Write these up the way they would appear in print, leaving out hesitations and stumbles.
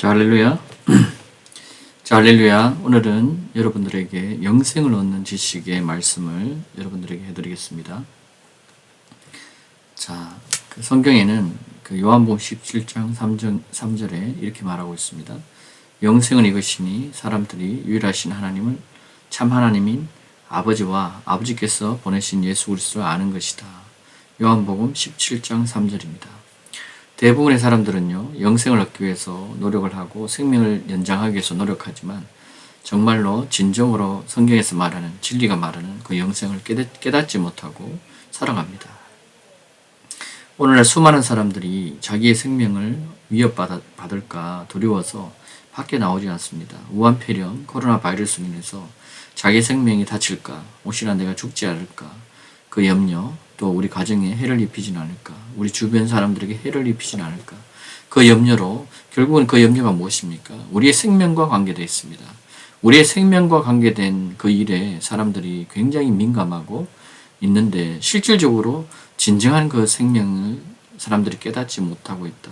자, 할렐루야. 자, 할렐루야. 오늘은 여러분들에게 영생을 얻는 지식의 말씀을 여러분들에게 해드리겠습니다. 자, 그 성경에는 그 요한복음 17장 3절에 이렇게 말하고 있습니다. 영생은 이것이니 사람들이 유일하신 하나님을 참 하나님인 아버지와 아버지께서 보내신 예수 그리스도를 아는 것이다. 요한복음 17장 3절입니다. 대부분의 사람들은요, 영생을 얻기 위해서 노력을 하고 생명을 연장하기 위해서 노력하지만 정말로 진정으로 성경에서 말하는 진리가 말하는 그 영생을 깨닫지 못하고 살아갑니다. 오늘날 수많은 사람들이 자기의 생명을 위협받을까 두려워서 밖에 나오지 않습니다. 우한폐렴, 코로나 바이러스로 인해서 자기 생명이 다칠까, 혹시나 내가 죽지 않을까, 그 염려, 또 우리 가정에 해를 입히진 않을까, 우리 주변 사람들에게 해를 입히진 않을까, 그 염려로 결국은 그 염려가 무엇입니까? 우리의 생명과 관계되어 있습니다. 우리의 생명과 관계된 그 일에 사람들이 굉장히 민감하고 있는데 실질적으로 진정한 그 생명을 사람들이 깨닫지 못하고 있다.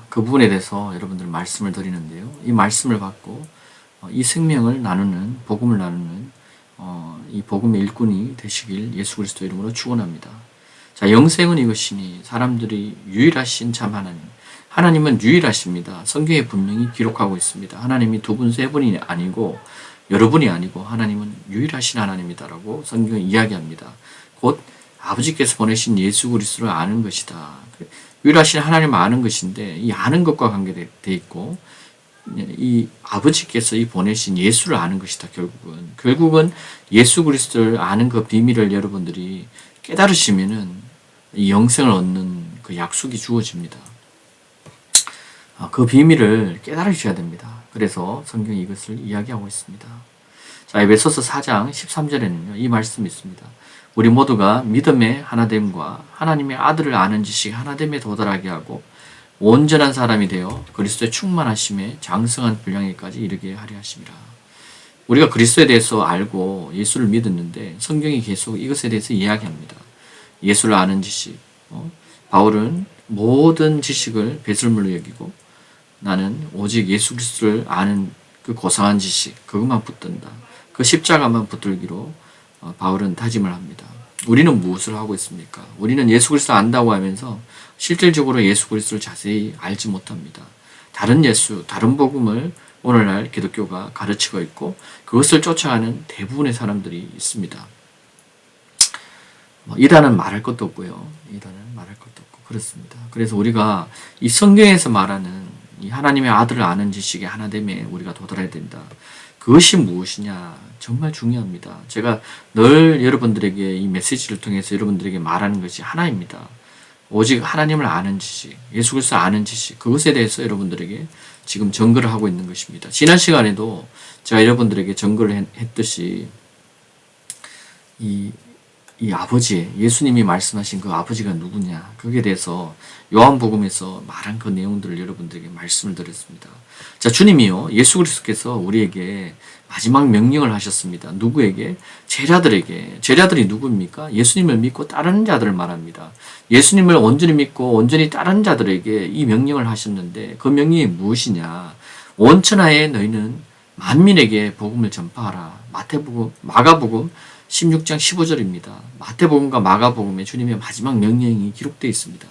그 부분에 대해서 여러분들 말씀을 드리는데요. 이 말씀을 받고 이 생명을 나누는, 복음을 나누는 이 복음의 일꾼이 되시길 예수 그리스도 이름으로 축원합니다. 자, 영생은 이것이니 사람들이 유일하신 참 하나님. 하나님은 유일하십니다. 성경에 분명히 기록하고 있습니다. 하나님이 두 분, 세 분이 아니고 여러분이 아니고 하나님은 유일하신 하나님이다라고 성경은 이야기합니다. 곧 아버지께서 보내신 예수 그리스도를 아는 것이다. 유일하신 하나님을 아는 것인데 이 아는 것과 관계되어 있고 이 아버지께서 이 보내신 예수를 아는 것이다. 결국은 예수 그리스도를 아는 그 비밀을 여러분들이 깨달으시면은 이 영생을 얻는 그 약속이 주어집니다. 그 비밀을 깨달으셔야 됩니다. 그래서 성경이 이것을 이야기하고 있습니다. 자, 에베소서 4장 13절에는요 이 말씀이 있습니다. 우리 모두가 믿음의 하나됨과 하나님의 아들을 아는 지식 하나됨에 도달하게 하고 온전한 사람이 되어 그리스도의 충만하심에 장성한 분량에까지 이르게 하려 하심이라. 우리가 그리스도에 대해서 알고 예수를 믿었는데 성경이 계속 이것에 대해서 이야기합니다. 예수를 아는 지식. 바울은 모든 지식을 배설물로 여기고 나는 오직 예수 그리스도를 아는 그 고상한 지식, 그것만 붙든다. 그 십자가만 붙들기로 바울은 다짐을 합니다. 우리는 무엇을 하고 있습니까? 우리는 예수 그리스도를 안다고 하면서 실질적으로 예수 그리스도를 자세히 알지 못합니다. 다른 예수, 다른 복음을 오늘날 기독교가 가르치고 있고 그것을 쫓아가는 대부분의 사람들이 있습니다. 이단은 말할 것도 없고요. 이단은 말할 것도 없고 그렇습니다. 그래서 우리가 이 성경에서 말하는 이 하나님의 아들을 아는 지식의 하나됨에 우리가 도달해야 된다. 그것이 무엇이냐? 정말 중요합니다. 제가 늘 여러분들에게 이 메시지를 통해서 여러분들에게 말하는 것이 하나입니다. 오직 하나님을 아는 지식, 예수 그리스도 아는 지식, 그것에 대해서 여러분들에게 지금 전거를 하고 있는 것입니다. 지난 시간에도 제가 여러분들에게 전거를 했듯이 이 아버지, 예수님이 말씀하신 그 아버지가 누구냐, 거기에 대해서 요한복음에서 말한 그 내용들을 여러분들에게 말씀을 드렸습니다. 자, 주님이요, 예수 그리스도께서 우리에게 마지막 명령을 하셨습니다. 누구에게? 제자들에게. 제자들이 누구입니까? 예수님을 믿고 따르는 자들을 말합니다. 예수님을 온전히 믿고 온전히 따르는 자들에게 이 명령을 하셨는데 그 명령이 무엇이냐? 온 천하에 너희는 만민에게 복음을 전파하라. 마가복음 16장 15절입니다. 마태복음과 마가복음에 주님의 마지막 명령이 기록되어 있습니다.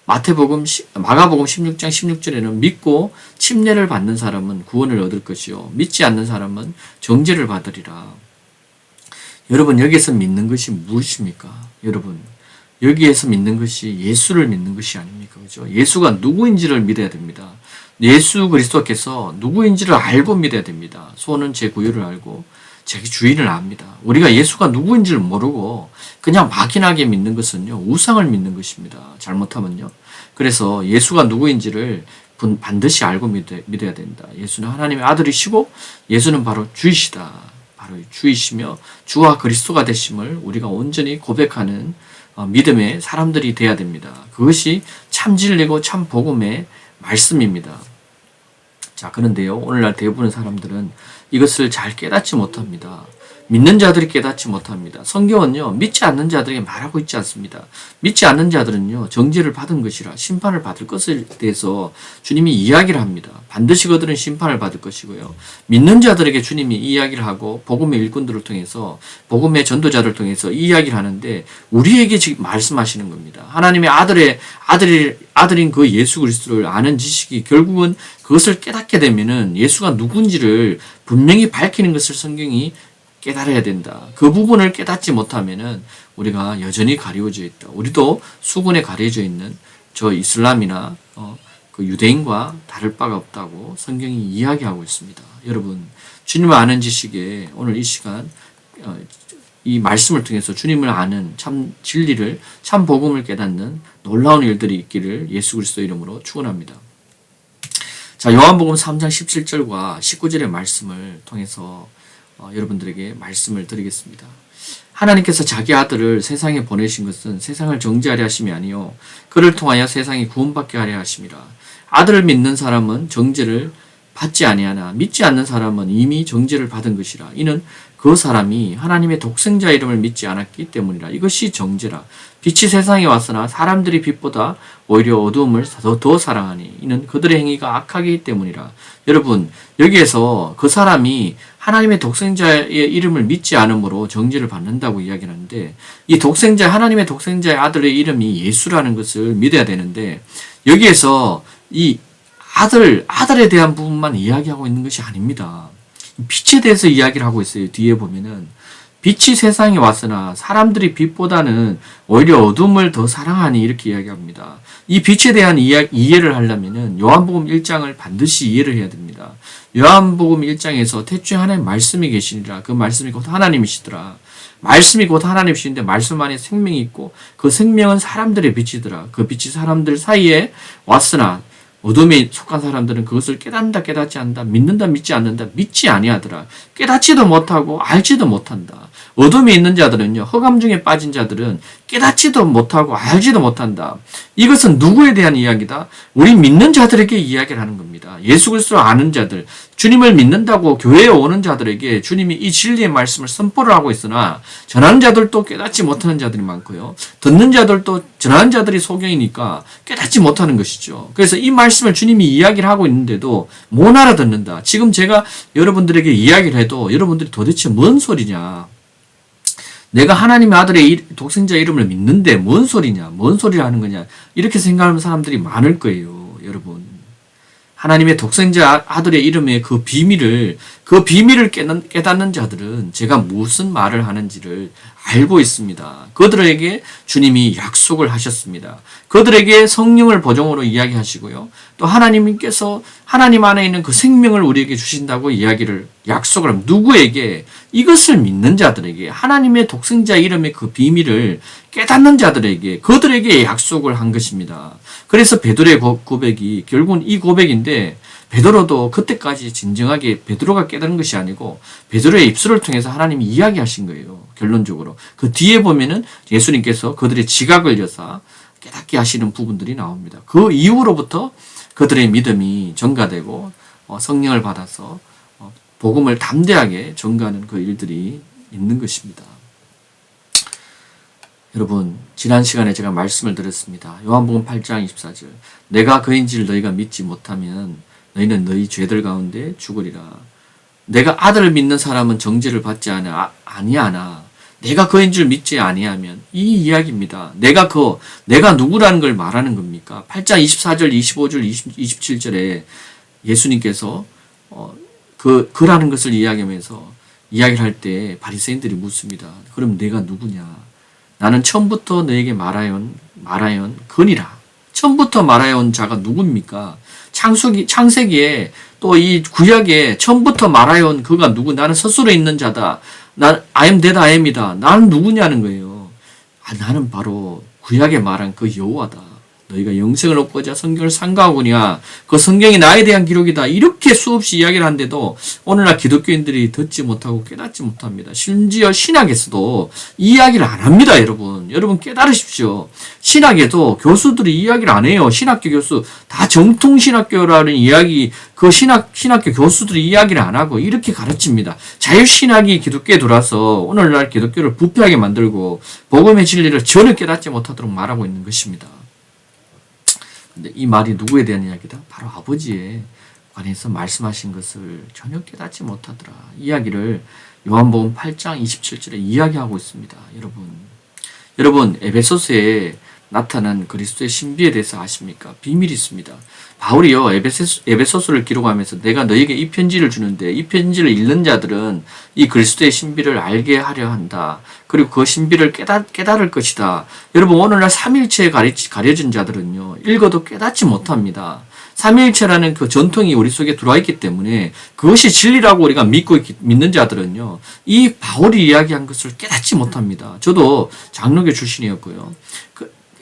마가복음 16장 16절에는 믿고 침례를 받는 사람은 구원을 얻을 것이요 믿지 않는 사람은 정죄를 받으리라. 여러분, 여기에서 믿는 것이 무엇입니까? 여러분, 여기에서 믿는 것이 예수를 믿는 것이 아닙니까? 그죠? 예수가 누구인지를 믿어야 됩니다. 예수 그리스도께서 누구인지를 알고 믿어야 됩니다. 소는 제 구유를 알고 자기 주인을 압니다. 우리가 예수가 누구인지를 모르고 그냥 막연하게 믿는 것은요, 우상을 믿는 것입니다. 잘못하면요. 그래서 예수가 누구인지를 반드시 알고 믿어야 된다. 예수는 하나님의 아들이시고 예수는 바로 주이시다. 바로 주이시며 주와 그리스도가 되심을 우리가 온전히 고백하는 믿음의 사람들이 되어야 됩니다. 그것이 참 진리고 참 복음의 말씀입니다. 자, 그런데요, 오늘날 대부분의 사람들은 이것을 잘 깨닫지 못합니다. 믿는 자들이 깨닫지 못합니다. 성경은요, 믿지 않는 자들에게 말하고 있지 않습니다. 믿지 않는 자들은요, 정죄를 받은 것이라 심판을 받을 것에 대해서 주님이 이야기를 합니다. 반드시 그들은 심판을 받을 것이고요. 믿는 자들에게 주님이 이야기를 하고 복음의 일꾼들을 통해서 복음의 전도자를 통해서 이 이야기를 하는데 우리에게 지금 말씀하시는 겁니다. 하나님의 아들인 그 예수 그리스도를 아는 지식이 결국은 그것을 깨닫게 되면은 예수가 누군지를 분명히 밝히는 것을 성경이 깨달아야 된다. 그 부분을 깨닫지 못하면은 우리가 여전히 가리워져 있다. 우리도 수군에 가려져 있는 저 이슬람이나 그 유대인과 다를 바가 없다고 성경이 이야기하고 있습니다. 여러분, 주님을 아는 지식에 오늘 이 시간 이 말씀을 통해서 주님을 아는 참 진리를, 참 복음을 깨닫는 놀라운 일들이 있기를 예수 그리스도 이름으로 축원합니다. 자, 요한복음 3장 17절과 19절의 말씀을 통해서 여러분들에게 말씀을 드리겠습니다. 하나님께서 자기 아들을 세상에 보내신 것은 세상을 정죄하려 하심이 아니요 그를 통하여 세상이 구원받게 하려 하심이라. 아들을 믿는 사람은 정죄를 받지 아니하나 믿지 않는 사람은 이미 정죄를 받은 것이라. 이는 그 사람이 하나님의 독생자 이름을 믿지 않았기 때문이라. 이것이 정죄라. 빛이 세상에 왔으나 사람들이 빛보다 오히려 어두움을 더 사랑하니 이는 그들의 행위가 악하기 때문이라. 여러분, 여기에서 그 사람이 하나님의 독생자의 이름을 믿지 않으므로 정죄를 받는다고 이야기하는데, 이 독생자, 하나님의 독생자의 아들의 이름이 예수라는 것을 믿어야 되는데, 여기에서 이 아들에 대한 부분만 이야기하고 있는 것이 아닙니다. 빛에 대해서 이야기를 하고 있어요. 뒤에 보면은 빛이 세상에 왔으나 사람들이 빛보다는 오히려 어둠을 더 사랑하니 이렇게 이야기합니다. 이 빛에 대한 이해를 하려면은 요한복음 1장을 반드시 이해를 해야 됩니다. 요한복음 1장에서 태초에 하나님 말씀이 계시니라. 그 말씀이 곧 하나님이시더라. 말씀이 곧 하나님이신데 말씀 안에 생명이 있고 그 생명은 사람들의 빛이더라. 그 빛이 사람들 사이에 왔으나 어둠에 속한 사람들은 그것을 깨닫는다 깨닫지 않는다, 믿는다 믿지 않는다, 믿지 아니하더라. 깨닫지도 못하고 알지도 못한다. 어둠에 있는 자들은요, 허감 중에 빠진 자들은 깨닫지도 못하고 알지도 못한다. 이것은 누구에 대한 이야기다? 우리 믿는 자들에게 이야기를 하는 겁니다. 예수 그리스도를 아는 자들, 주님을 믿는다고 교회에 오는 자들에게 주님이 이 진리의 말씀을 선포를 하고 있으나 전하는 자들도 깨닫지 못하는 자들이 많고요. 듣는 자들도 전하는 자들이 소경이니까 깨닫지 못하는 것이죠. 그래서 이 말씀을 주님이 이야기를 하고 있는데도 못 알아듣는다. 지금 제가 여러분들에게 이야기를 해도 여러분들이 도대체 뭔 소리냐? 내가 하나님의 아들의 독생자 이름을 믿는데 뭔 소리냐? 뭔 소리를 하는 거냐? 이렇게 생각하는 사람들이 많을 거예요, 여러분. 하나님의 독생자 아들의 이름의 그 비밀을 깨닫는 자들은 제가 무슨 말을 하는지를 알고 있습니다. 그들에게 주님이 약속을 하셨습니다. 그들에게 성령을 보정으로 이야기하시고요. 또 하나님께서 하나님 안에 있는 그 생명을 우리에게 주신다고 약속을 합니다. 누구에게? 이것을 믿는 자들에게, 하나님의 독생자 이름의 그 비밀을 깨닫는 자들에게, 그들에게 약속을 한 것입니다. 그래서 베드로의 고백이 결국은 이 고백인데, 베드로도 그때까지 진정하게 베드로가 깨달은 것이 아니고 베드로의 입술을 통해서 하나님이 이야기하신 거예요. 결론적으로. 그 뒤에 보면은 예수님께서 그들의 지각을 여사 깨닫게 하시는 부분들이 나옵니다. 그 이후로부터 그들의 믿음이 전가되고 성령을 받아서 복음을 담대하게 전가하는 그 일들이 있는 것입니다. 여러분, 지난 시간에 제가 말씀을 드렸습니다. 요한복음 8장 24절. 내가 그인지를 너희가 믿지 못하면 너희는 너희 죄들 가운데 죽으리라. 내가 아들을 믿는 사람은 정죄를 받지 아니하나 내가 그인 줄 믿지 아니하면, 이 이야기입니다. 내가 누구라는 걸 말하는 겁니까? 8장 24절, 25절, 27절에 예수님께서 그라는 것을 이야기하면서 이야기를 할 때 바리새인들이 묻습니다. 그럼 내가 누구냐? 나는 처음부터 너에게 말하yon 건이라. 처음부터 말하여온 자가 누굽니까? 창세기에 또 이 구약에 처음부터 말하여온 그가 누구? 나는 스스로 있는 자다. I am that I am이다. 나는 누구냐는 거예요. 나는 바로 구약에 말한 그 여호와다. 너희가 영생을 얻고자 성경을 상고하거니와 그 성경이 나에 대한 기록이다. 이렇게 수없이 이야기를 하는데도 오늘날 기독교인들이 듣지 못하고 깨닫지 못합니다. 심지어 신학에서도 이야기를 안 합니다. 여러분 깨달으십시오. 신학에도 교수들이 이야기를 안 해요. 신학교 교수 다 정통신학교라는 이야기, 그 신학교 교수들이 이야기를 안 하고 이렇게 가르칩니다. 자유신학이 기독교에 들어와서 오늘날 기독교를 부패하게 만들고 복음의 진리를 전혀 깨닫지 못하도록 말하고 있는 것입니다. 근데 이 말이 누구에 대한 이야기다? 바로 아버지에 관해서 말씀하신 것을 전혀 깨닫지 못하더라. 이야기를 요한복음 8장 27절에 이야기하고 있습니다. 여러분 에베소서에 나타난 그리스도의 신비에 대해서 아십니까? 비밀이 있습니다. 바울이요 에베소서를 기록하면서 내가 너에게 이 편지를 주는데 이 편지를 읽는 자들은 이 그리스도의 신비를 알게 하려 한다. 그리고 그 신비를 깨달을 것이다. 여러분 오늘날 삼위일체에 가려진 자들은요 읽어도 깨닫지 못합니다. 삼위일체라는 그 전통이 우리 속에 들어와 있기 때문에 그것이 진리라고 우리가 믿는 자들은요 이 바울이 이야기한 것을 깨닫지 못합니다. 저도 장로교 출신이었고요.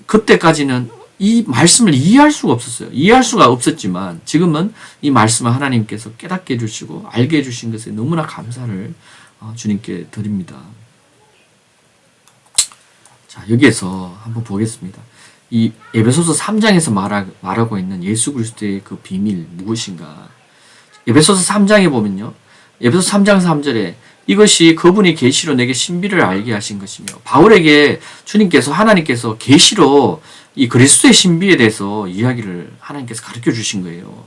그때까지는 이 말씀을 이해할 수가 없었어요. 이해할 수가 없었지만 지금은 이 말씀을 하나님께서 깨닫게 해주시고 알게 해주신 것에 너무나 감사를 주님께 드립니다. 자, 여기에서 한번 보겠습니다. 이 에베소서 3장에서 말하고 있는 예수 그리스도의 그 비밀 무엇인가? 에베소서 3장에 보면요. 에베소서 3장 3절에 이것이 그분이 계시로 내게 신비를 알게 하신 것이며 바울에게 주님께서 하나님께서 계시로 이 그리스도의 신비에 대해서 이야기를 하나님께서 가르쳐 주신 거예요.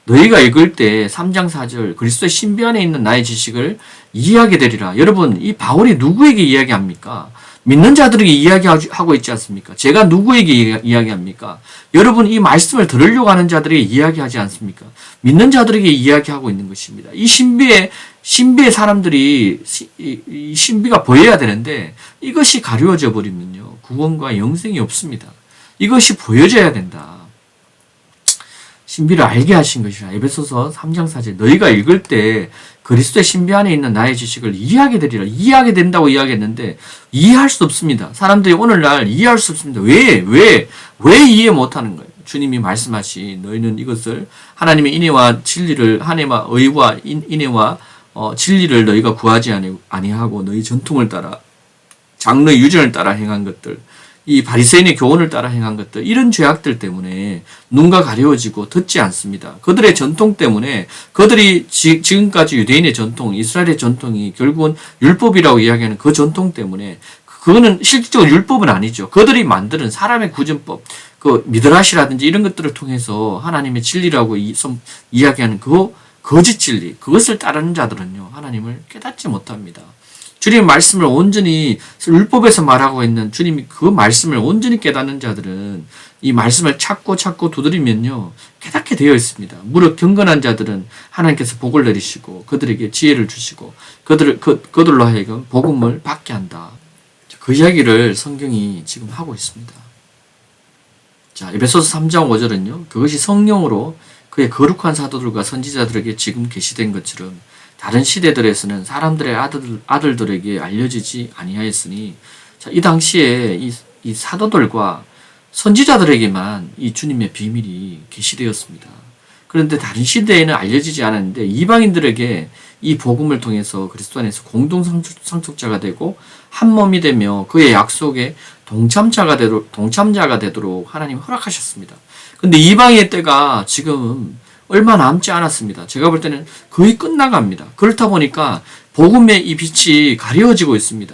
너희가 읽을 때 3장 4절 그리스도의 신비 안에 있는 나의 지식을 이해하게 되리라. 여러분 이 바울이 누구에게 이야기합니까? 믿는 자들에게 이야기하고 있지 않습니까? 제가 누구에게 이야기합니까? 여러분 이 말씀을 들으려고 하는 자들에게 이야기하지 않습니까? 믿는 자들에게 이야기하고 있는 것입니다. 이 신비의 사람들이 이 신비가 보여야 되는데 이것이 가려워져 버리면요 구원과 영생이 없습니다. 이것이 보여져야 된다. 신비를 알게 하신 것이라. 에베소서 3장 4절 너희가 읽을 때 그리스도의 신비 안에 있는 나의 지식을 이해하게 되리라. 이해하게 된다고 이야기했는데 이해할 수 없습니다. 사람들이 오늘날 이해할 수 없습니다. 왜 이해 못하는 거예요? 주님이 말씀하신 너희는 이것을 하나님의 인애와 진리를 하나님의 의와 인애와 진리를 너희가 구하지 아니하고 너희 전통을 따라 장로의 유전을 따라 행한 것들 이 바리새인의 교훈을 따라 행한 것들 이런 죄악들 때문에 눈가 가려워지고 듣지 않습니다. 그들의 전통 때문에 그들이 지금까지 유대인의 전통, 이스라엘의 전통이 결국은 율법이라고 이야기하는 그 전통 때문에 그거는 실질적으로 율법은 아니죠. 그들이 만드는 사람의 구전법, 그 미드라시라든지 이런 것들을 통해서 하나님의 진리라고 이야기하는 그 거짓 진리, 그것을 따르는 자들은요 하나님을 깨닫지 못합니다. 주님의 말씀을 온전히 율법에서 말하고 있는 주님이 그 말씀을 온전히 깨닫는 자들은 이 말씀을 찾고 두드리면요 깨닫게 되어 있습니다. 무릇 경건한 자들은 하나님께서 복을 내리시고 그들에게 지혜를 주시고 그들로 하여금 복음을 받게 한다. 그 이야기를 성경이 지금 하고 있습니다. 자, 에베소서 3장 5절은요 그것이 성령으로 그의 거룩한 사도들과 선지자들에게 지금 계시된 것처럼 다른 시대들에서는 사람들의 아들들에게 알려지지 아니하였으니, 자, 이 당시에 이 사도들과 선지자들에게만 이 주님의 비밀이 계시되었습니다. 그런데 다른 시대에는 알려지지 않았는데 이방인들에게 이 복음을 통해서 그리스도 안에서 공동 상속자가 되고 한 몸이 되며 그의 약속에 동참자가 되도록 하나님이 허락하셨습니다. 근데 이방인의 때가 지금 얼마 남지 않았습니다. 제가 볼 때는 거의 끝나갑니다. 그렇다 보니까 복음의 이 빛이 가려워지고 있습니다.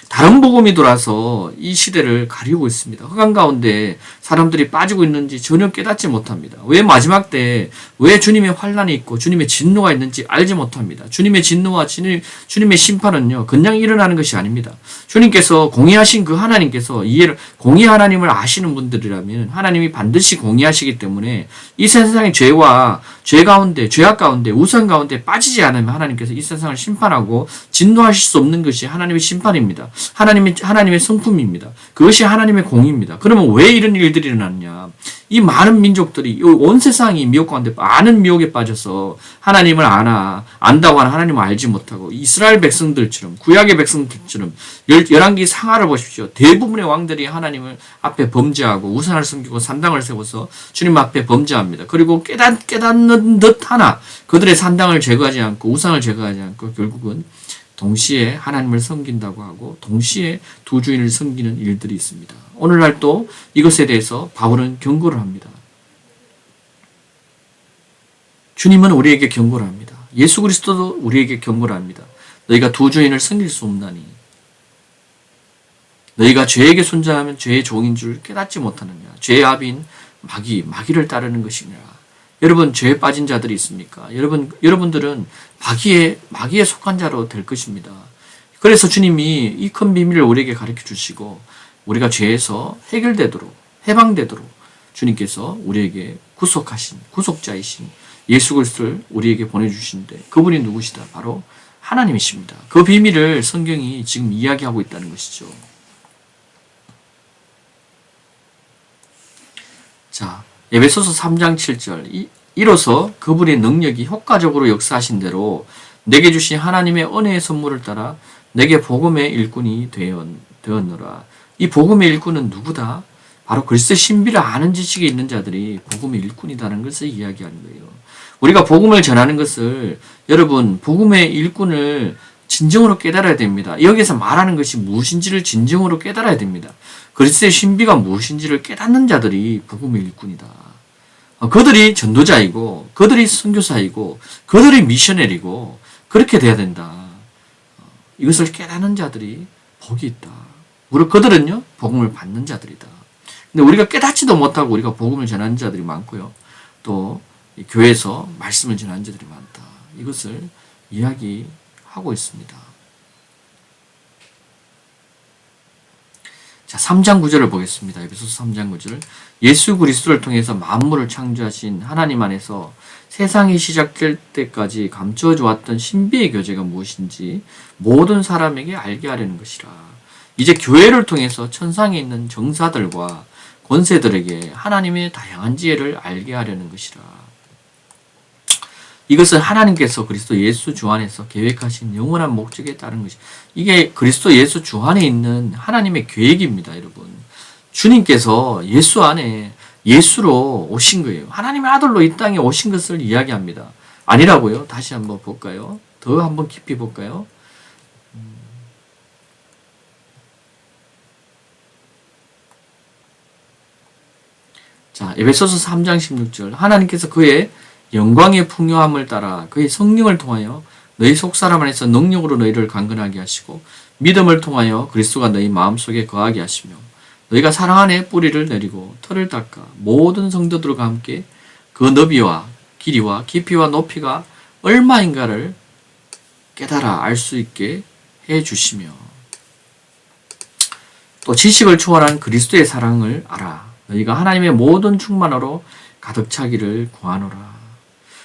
다른 복음이 돌아서 이 시대를 가리우고 있습니다. 흑암 가운데 사람들이 빠지고 있는지 전혀 깨닫지 못합니다. 왜 마지막 때에 왜 주님의 환란이 있고 주님의 진노가 있는지 알지 못합니다. 주님의 진노와 주님의 심판은요 그냥 일어나는 것이 아닙니다. 주님께서 공의하신 그 하나님께서 공의 하나님을 아시는 분들이라면 하나님이 반드시 공의하시기 때문에 이 세상의 죄 가운데 죄악 가운데 우상 가운데 빠지지 않으면 하나님께서 이 세상을 심판하고 진노하실 수 없는 것이 하나님의 심판입니다. 하나님의 성품입니다. 그것이 하나님의 공의입니다. 그러면 왜 이런 일들이 일어났냐? 이 많은 민족들이 온 세상이 미혹 가운데 많은 미혹에 빠져서 하나님을 안다고 하는 하나님을 알지 못하고 이스라엘 백성들처럼 구약의 백성들처럼 열왕기 상하를 보십시오. 대부분의 왕들이 하나님을 앞에 범죄하고 우상을 섬기고 산당을 세워서 주님 앞에 범죄합니다. 그리고 깨닫는 듯 하나 그들의 산당을 제거하지 않고 우상을 제거하지 않고 결국은 동시에 하나님을 섬긴다고 하고 동시에 두 주인을 섬기는 일들이 있습니다. 오늘날 또 이것에 대해서 바울은 경고를 합니다. 주님은 우리에게 경고를 합니다. 예수 그리스도도 우리에게 경고를 합니다. 너희가 두 주인을 섬길 수 없나니 너희가 죄에게 순종하면 죄의 종인 줄 깨닫지 못하느냐. 죄의 아비인 마귀를 따르는 것이니라. 여러분 죄에 빠진 자들이 있습니까? 여러분들은 마귀에 속한 자로 될 것입니다. 그래서 주님이 이 큰 비밀을 우리에게 가르쳐 주시고 우리가 죄에서 해방되도록 주님께서 우리에게 구속자이신 예수 그리스도를 우리에게 보내주신데 그분이 누구시다? 바로 하나님이십니다. 그 비밀을 성경이 지금 이야기하고 있다는 것이죠. 자, 에베소서 3장 7절 이로써 그분의 능력이 효과적으로 역사하신 대로 내게 주신 하나님의 은혜의 선물을 따라 내게 복음의 일꾼이 되었노라. 이 복음의 일꾼은 누구다? 바로 그리스도의 신비를 아는 지식이 있는 자들이 복음의 일꾼이라는 것을 이야기하는 거예요. 우리가 복음을 전하는 것을 여러분 복음의 일꾼을 진정으로 깨달아야 됩니다. 여기서 말하는 것이 무엇인지를 진정으로 깨달아야 됩니다. 그리스도의 신비가 무엇인지를 깨닫는 자들이 복음의 일꾼이다. 그들이 전도자이고 그들이 선교사이고 그들이 미셔널이고 그렇게 돼야 된다. 이것을 깨닫는 자들이 복이 있다. 그들은요 복음을 받는 자들이다. 근데 우리가 깨닫지도 못하고 우리가 복음을 전하는 자들이 많고요. 또 교회에서 말씀을 전하는 자들이 많다. 이것을 이야기하고 있습니다. 자, 3장 9절을 보겠습니다. 에베소서 3장 9절. 예수 그리스도를 통해서 만물을 창조하신 하나님 안에서 세상이 시작될 때까지 감추어져 왔던 신비의 교제가 무엇인지 모든 사람에게 알게 하려는 것이라. 이제 교회를 통해서 천상에 있는 정사들과 권세들에게 하나님의 다양한 지혜를 알게 하려는 것이라. 이것은 하나님께서 그리스도 예수 주 안에서 계획하신 영원한 목적에 따른 것이 이게 그리스도 예수 주 안에 있는 하나님의 계획입니다. 여러분 주님께서 예수 안에 예수로 오신 거예요. 하나님의 아들로 이 땅에 오신 것을 이야기합니다. 아니라고요? 다시 한번 볼까요? 더 한번 깊이 볼까요? 자, 에베소서 3장 16절. 하나님께서 그의 영광의 풍요함을 따라 그의 성령을 통하여 너희 속사람 안에서 능력으로 너희를 강건하게 하시고 믿음을 통하여 그리스도가 너희 마음속에 거하게 하시며 너희가 사랑 안에 뿌리를 내리고 털을 닦아 모든 성도들과 함께 그 너비와 길이와 깊이와 높이가 얼마인가를 깨달아 알 수 있게 해 주시며 또 지식을 초월한 그리스도의 사랑을 알아 너희가 하나님의 모든 충만으로 가득 차기를 구하노라.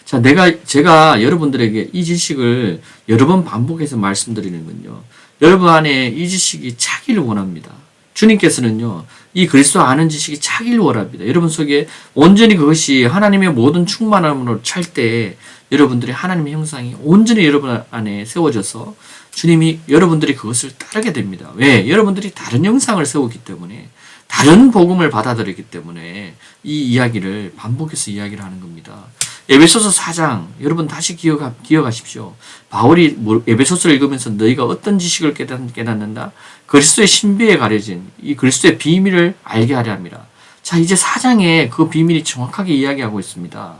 자, 제가 여러분들에게 이 지식을 여러 번 반복해서 말씀드리는군요. 여러분 안에 이 지식이 차기를 원합니다. 주님께서는요, 이 그리스도 아는 지식이 차기를 원합니다. 여러분 속에 온전히 그것이 하나님의 모든 충만함으로 찰 때 여러분들의 하나님의 형상이 온전히 여러분 안에 세워져서 주님이 여러분들이 그것을 따르게 됩니다. 왜? 여러분들이 다른 형상을 세우기 때문에 다른 복음을 받아들이기 때문에 이 이야기를 반복해서 이야기를 하는 겁니다. 에베소서 4장 여러분 다시 기억하십시오. 바울이 에베소서를 읽으면서 너희가 어떤 지식을 깨닫는다? 그리스도의 신비에 가려진 이 그리스도의 비밀을 알게 하려 합니다. 자, 이제 4장에 그 비밀이 정확하게 이야기하고 있습니다.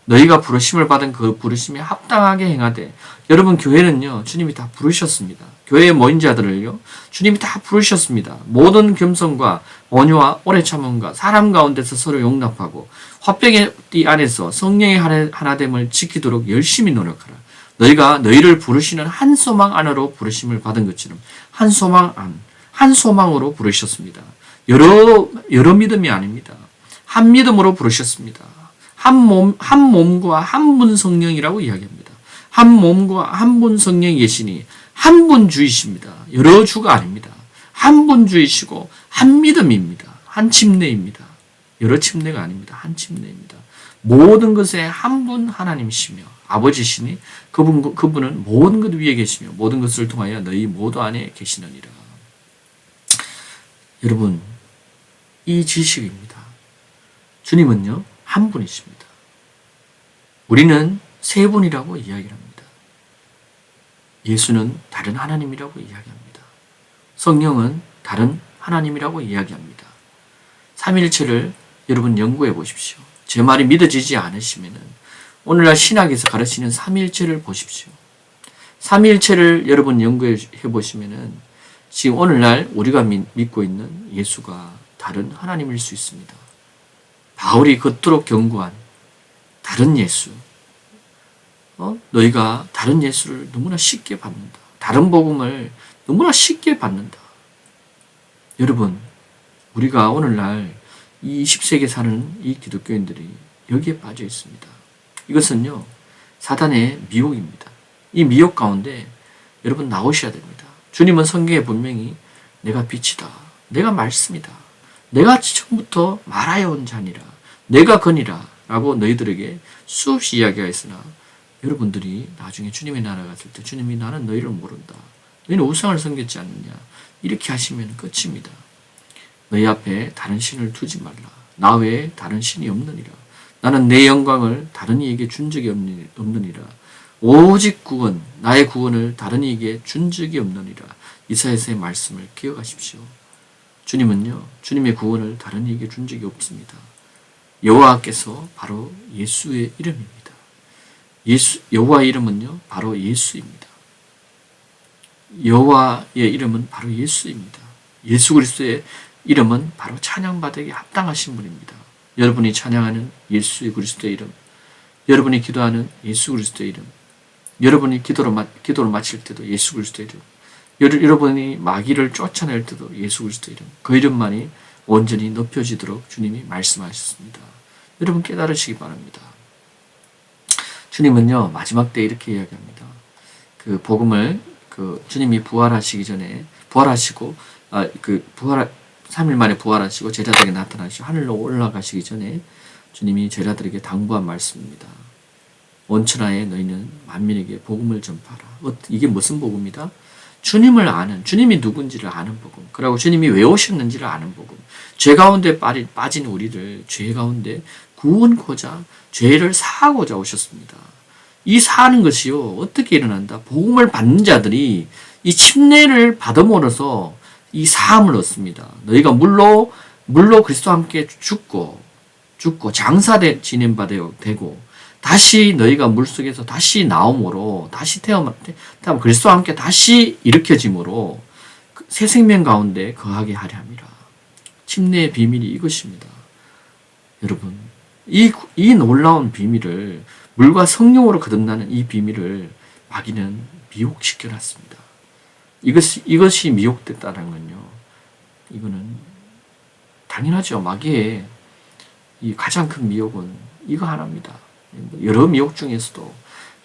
너희가 부르심을 받은 그 부르심에 합당하게 행하되 여러분 교회는요 주님이 다 부르셨습니다. 교회에 모인 자들을요 주님이 다 부르셨습니다. 모든 겸손과 온유와 오래 참음과 사람 가운데서 서로 용납하고 화병의 띠 안에서 성령의 하나됨을 지키도록 열심히 노력하라. 너희가 너희를 부르시는 한 소망 안으로 부르심을 받은 것처럼 한 소망으로 부르셨습니다. 여러 믿음이 아닙니다. 한 믿음으로 부르셨습니다. 한 몸과 한 분 성령이라고 이야기합니다. 한 몸과 한 분 성령이 계시니 한 분 주이십니다. 여러 주가 아닙니다. 한 분 주이시고 한 믿음입니다. 한 침례입니다. 여러 침례가 아닙니다. 한 침례입니다. 모든 것에 한 분 하나님이시며 아버지시니 그분은 모든 것 위에 계시며 모든 것을 통하여 너희 모두 안에 계시느니라. 여러분, 이 지식입니다. 주님은요, 한 분이십니다. 우리는 세 분이라고 이야기를 합니다. 예수는 다른 하나님이라고 이야기합니다. 성령은 다른 하나님이라고 이야기합니다. 삼위일체를 여러분 연구해 보십시오. 제 말이 믿어지지 않으시면은 오늘날 신학에서 가르치는 삼위일체를 보십시오. 삼위일체를 여러분 연구해 보시면은 지금 오늘날 우리가 믿고 있는 예수가 다른 하나님일 수 있습니다. 바울이 그토록 경고한 다른 예수, 너희가 다른 예수를 너무나 쉽게 받는다. 다른 복음을 너무나 쉽게 받는다. 여러분, 우리가 오늘날 이 20세기에 사는 이 기독교인들이 여기에 빠져 있습니다. 이것은요, 사단의 미혹입니다. 이 미혹 가운데 여러분 나오셔야 됩니다. 주님은 성경에 분명히 내가 빛이다. 내가 말씀이다. 내가 처음부터 말하여 온 자니라. 내가 건이라. 라고 너희들에게 수없이 이야기하였으나 여러분들이 나중에 주님의 나라 갔을 때 주님이 나는 너희를 모른다. 너희는 우상을 섬겼지 않느냐. 이렇게 하시면 끝입니다. 너희 앞에 다른 신을 두지 말라. 나 외에 다른 신이 없느니라. 나는 내 영광을 다른 이에게 준 적이 없느니라. 오직 구원, 나의 구원을 다른 이에게 준 적이 없느니라. 이사야서의 말씀을 기억하십시오. 주님은요, 주님의 구원을 다른 이에게 준 적이 없습니다. 여호와께서 바로 예수의 이름입니다. 여호와의 이름은요, 바로 예수입니다. 여호와의 이름은 바로 예수입니다. 예수 그리스도의 이름은 바로 찬양받기 합당하신 분입니다. 여러분이 찬양하는 예수 그리스도의 이름, 여러분이 기도하는 예수 그리스도의 이름, 여러분이 기도를 마칠 때도 예수 그리스도의 이름, 여러분이 마귀를 쫓아낼 때도 예수 그리스도의 이름, 그 이름만이 온전히 높여지도록 주님이 말씀하셨습니다. 여러분 깨달으시기 바랍니다. 주님은요, 마지막 때 이렇게 이야기합니다. 그 복음을 주님이 부활하시기 전에 부활하시고 3일 만에 부활하시고 제자들에게 나타나시고 하늘로 올라가시기 전에 주님이 제자들에게 당부한 말씀입니다. 온천하에 너희는 만민에게 복음을 전파하라. 이게 무슨 복음이다? 주님을 아는, 주님이 누군지를 아는 복음. 그리고 주님이 왜 오셨는지를 아는 복음. 죄 가운데 빠진 우리를 죄 가운데 구원코자 죄를 사하고자 오셨습니다. 이 사하는 것이요, 어떻게 일어난다? 복음을 받는 자들이 이 침례를 받음으로써 이 사함을 얻습니다. 너희가 물로 그리스도와 함께 죽고 장사 되고 다시 너희가 물속에서 다시 나옴으로 다시 태어나 그리스도와 함께 다시 일으켜짐으로 새 생명 가운데 거하게 하려 함이라. 침례의 비밀이 이것입니다. 여러분, 이 놀라운 비밀을 물과 성령으로 거듭나는 이 비밀을 마귀는 미혹시켜 놨습니다. 이것이 미혹됐다는 건요, 이거는 당연하죠. 마귀의 이 가장 큰 미혹은 이거 하나입니다. 여러 미혹 중에서도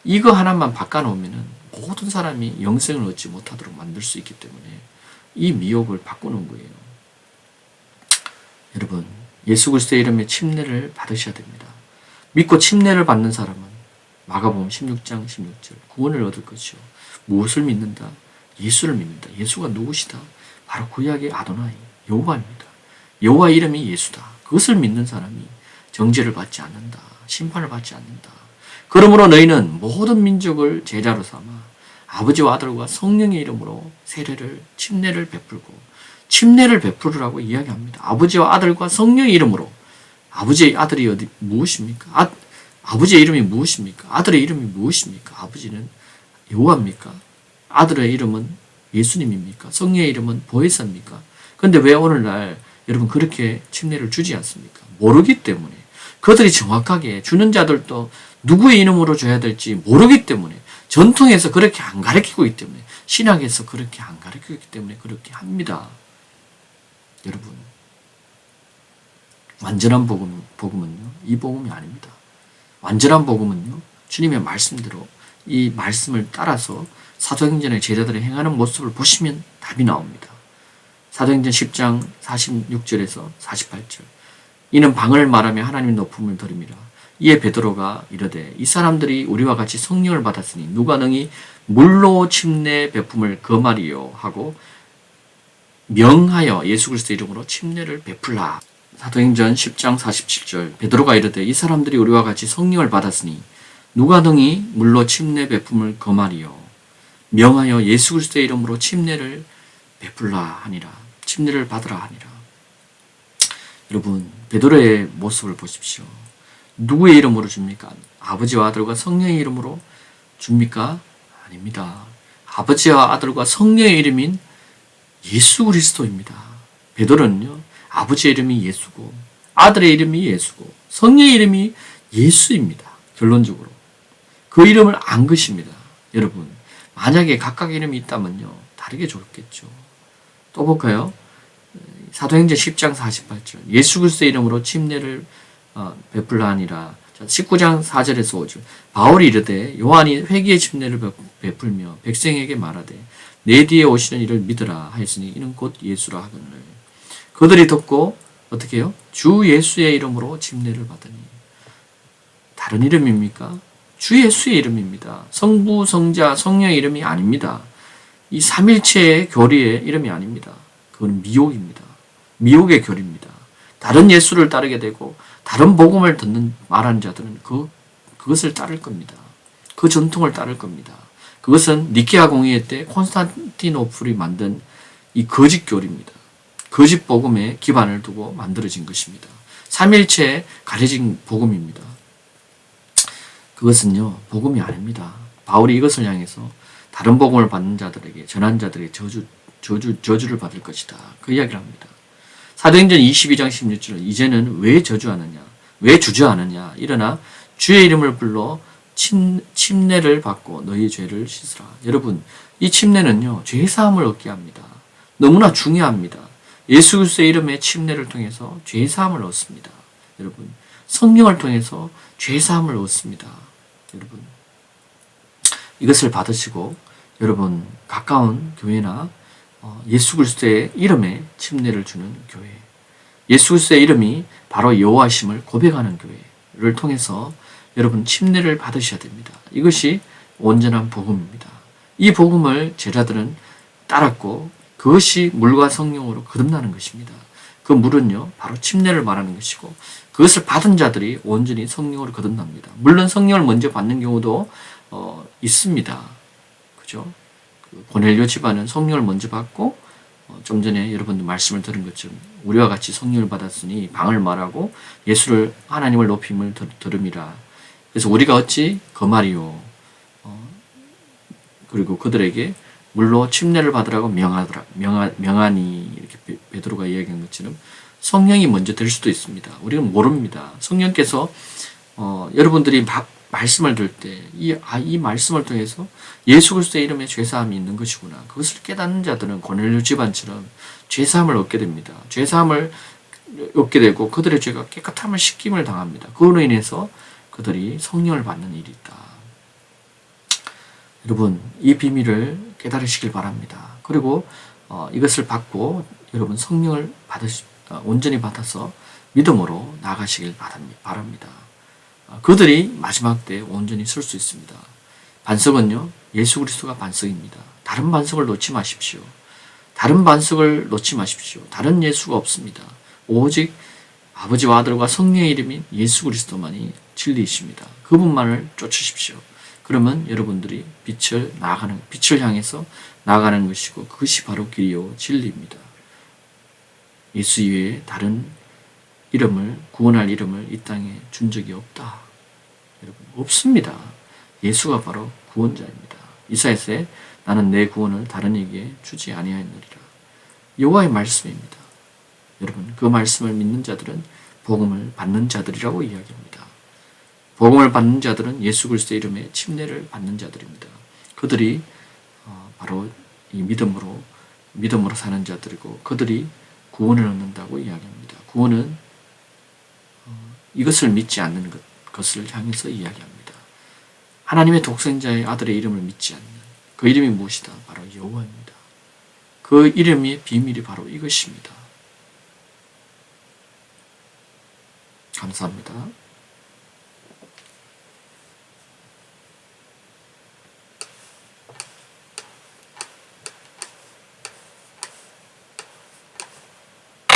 이거 하나만 바꿔놓으면 모든 사람이 영생을 얻지 못하도록 만들 수 있기 때문에 이 미혹을 바꾸는 거예요. 여러분, 예수 그리스도의 이름에 침례를 받으셔야 됩니다. 믿고 침례를 받는 사람은 마가복음 16장 16절 구원을 얻을 것이요. 무엇을 믿는다? 예수를 믿는다. 예수가 누구시다? 바로 구약의 아도나이 여호와입니다. 여호와의 이름이 예수다. 그것을 믿는 사람이 정죄를 받지 않는다. 심판을 받지 않는다. 그러므로 너희는 모든 민족을 제자로 삼아 아버지와 아들과 성령의 이름으로 침례를 베풀으라고 이야기합니다. 아버지와 아들과 성령의 이름으로. 아버지의 아들이 무엇입니까? 아버지의 이름이 무엇입니까? 아들의 이름이 무엇입니까? 아버지는 여호와입니까? 아들의 이름은 예수님입니까? 성령의 이름은 보혜사입니까? 그런데 왜 오늘날 여러분 그렇게 침례를 주지 않습니까? 모르기 때문에. 그들이 정확하게 주는 자들도 누구의 이름으로 줘야 될지 모르기 때문에, 전통에서 그렇게 안 가르치고 있기 때문에, 신학에서 그렇게 안 가르치고 있기 때문에 그렇게 합니다. 여러분, 완전한 복음은요, 이 복음이 아닙니다. 완전한 복음은요, 주님의 말씀대로 이 말씀을 따라서 사도행전의 제자들이 행하는 모습을 보시면 답이 나옵니다. 사도행전 10장 46절에서 48절 이는 방을 말하며 하나님의 높음을 드립니다. 이에 베드로가 이르되 이 사람들이 우리와 같이 성령을 받았으니 누가 능히 물로 침례 베품을 금하리요 하고 명하여 예수 그리스도 이름으로 침례를 베풀라. 사도행전 10장 47절 베드로가 이르되 이 사람들이 우리와 같이 성령을 받았으니 누가 능히 물로 침례 베품을 금하리요 명하여 예수 그리스도의 이름으로 침례를 베풀라 하니라. 침례를 받으라 하니라. 여러분 베드로의 모습을 보십시오. 누구의 이름으로 줍니까? 아버지와 아들과 성령의 이름으로 줍니까? 아닙니다. 아버지와 아들과 성령의 이름인 예수 그리스도입니다. 베드로는요, 아버지의 이름이 예수고, 아들의 이름이 예수고, 성령의 이름이 예수입니다. 결론적으로. 그 이름을 안 것입니다. 여러분, 만약에 각각 이름이 있다면요, 다르게 좋겠죠. 또 볼까요? 사도행전 10장 48절. 예수 그리스도의 이름으로 침례를 베풀라 하니라. 19장 4절에서 5절. 바울이 이르되 요한이 회개의 침례를 베풀며 백성에게 말하되 내 뒤에 오시는 이를 믿으라 하였으니 이는 곧 예수라 하거늘. 그들이 듣고 어떻게 해요? 주 예수의 이름으로 침례를 받으니. 다른 이름입니까? 주 예수의 이름입니다. 성부, 성자, 성령의 이름이 아닙니다. 이 삼일체의 교리의 이름이 아닙니다. 그건 미혹입니다. 미혹의 교리입니다. 다른 예수를 따르게 되고 다른 복음을 듣는 말하는 자들은 그것을 따를 겁니다. 그 전통을 따를 겁니다. 그것은 니케아 공의회 때 콘스탄티노플이 만든 이 거짓 교리입니다. 거짓 복음에 기반을 두고 만들어진 것입니다. 삼일체에 가려진 복음입니다. 그것은요, 복음이 아닙니다. 바울이 이것을 향해서 다른 복음을 받는 자들에게, 전한 자들에게 저주를 받을 것이다. 그 이야기를 합니다. 사도행전 22장 16절 이제는 왜 저주하느냐 왜 주저하느냐 일어나 주의 이름을 불러 침례를 받고 너희 죄를 씻으라. 여러분 이 침례는요 죄사함을 얻게 합니다. 너무나 중요합니다. 예수 그리스도의 이름의 침례를 통해서 죄사함을 얻습니다. 여러분 성령을 통해서 죄사함을 얻습니다. 여러분 이것을 받으시고 여러분 가까운 교회나 예수 그리스도의 이름에 침례를 주는 교회, 예수 그리스도의 이름이 바로 여호와심을 고백하는 교회를 통해서 여러분 침례를 받으셔야 됩니다. 이것이 온전한 복음입니다. 이 복음을 제자들은 따랐고 그것이 물과 성령으로 거듭나는 것입니다. 그 물은요 바로 침례를 말하는 것이고 그것을 받은 자들이 온전히 성령으로 거듭납니다. 물론 성령을 먼저 받는 경우도 있습니다. 그죠? 고넬료 집안은 성령을 먼저 받고 좀 전에 여러분들 말씀을 들은 것처럼 우리와 같이 성령을 받았으니 방을 말하고 예수를 하나님을 높임을 들음이라. 그래서 우리가 어찌 거말이요 그리고 그들에게 물로 침례를 받으라고 명하니 이렇게 베드로가 이야기한 것처럼 성령이 먼저 될 수도 있습니다. 우리는 모릅니다. 성령께서 여러분들이 말씀을 들을 때 이 말씀을 통해서 예수 그리스도의 이름에 죄사함이 있는 것이구나. 그것을 깨닫는 자들은 고넬료 집안처럼 죄사함을 얻게 됩니다. 죄사함을 얻게 되고 그들의 죄가 깨끗함을 씻김을 당합니다. 그로 인해서 그들이 성령을 받는 일이 있다. 여러분 이 비밀을 깨달으시길 바랍니다. 그리고 이것을 받고 여러분 성령을 온전히 받아서 믿음으로 나가시길 바랍니다. 그들이 마지막 때에 온전히 설 수 있습니다. 반석은요, 예수 그리스도가 반석입니다. 다른 반석을 놓지 마십시오. 다른 반석을 놓지 마십시오. 다른 예수가 없습니다. 오직 아버지와 아들과 성령의 이름인 예수 그리스도만이 진리이십니다. 그분만을 쫓으십시오. 그러면 여러분들이 빛을 향해서 나아가는 것이고 그것이 바로 길이요 진리입니다. 예수 이외에 다른 구원할 이름을 이 땅에 준 적이 없다. 여러분, 없습니다. 예수가 바로 구원자입니다. 이사야서에 나는 내 구원을 다른 이에게 주지 아니하였느니라. 여호와의 말씀입니다. 여러분, 그 말씀을 믿는 자들은 복음을 받는 자들이라고 이야기합니다. 복음을 받는 자들은 예수 그리스도의 이름에 침례를 받는 자들입니다. 그들이 바로 이 믿음으로 사는 자들이고 그들이 구원을 얻는다고 이야기합니다. 구원은 이것을 믿지 않는 것을 향해서 이야기합니다. 하나님의 독생자의 아들의 이름을 믿지 않는 그 이름이 무엇이다? 바로 여호와입니다. 그 이름의 비밀이 바로 이것입니다. 감사합니다.